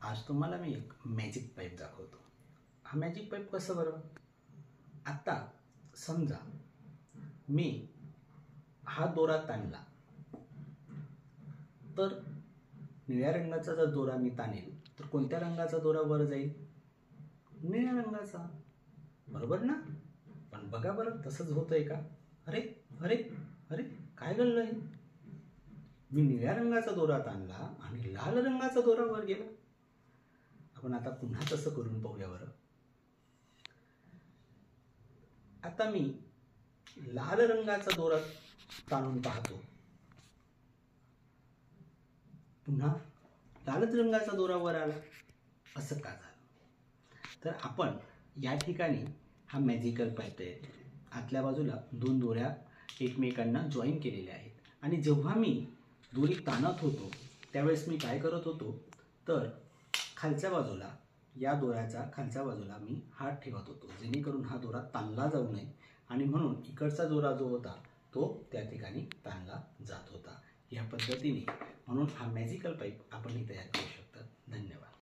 आज तुम्हाला मी एक मॅजिक पाईप दाखवतो. हा मॅजिक पाईप कसं बरं? आता समजा मी हा दोरा ताणला तर निळ्या रंगाचा जर दोरा मी ताणेल तर कोणत्या रंगाचा दोरा वर जाईल? निळ्या रंगाचा, बरोबर ना? पण बघा बरं तसंच होतंय का? अरे अरे अरे काय घडलंय? मी निळ्या रंगाचा दोरा ताणला आणि लाल रंगाचा दोरा वर गेला. आपण आता पुन्हा तसं करून पाहूया बरं. आता मी लाल रंगाचा दोरा ताणून पाहतो, पुन्हा लालच रंगाचा दोरा वर आला. असं का झालं? तर आपण या ठिकाणी हा मॅजिकल पाईप आहे. आतल्या बाजूला दोन दोऱ्या एकमेकांना जॉईन केलेल्या आहेत आणि जेव्हा मी दोरी ताणत होतो त्यावेळेस मी काय करत होतो तर खालच्या बाजूला या दोऱ्याच्या खालच्या बाजूला मी हात ठेवत होतो, जेणेकरून हा दोरा ताणला जाऊ नये आणि म्हणून इकडचा दोरा जो होता तो त्या ठिकाणी ताणला जात होता. या पद्धतीने म्हणून हा मॅजिकल पाईप आपण तयार करू शकता. धन्यवाद.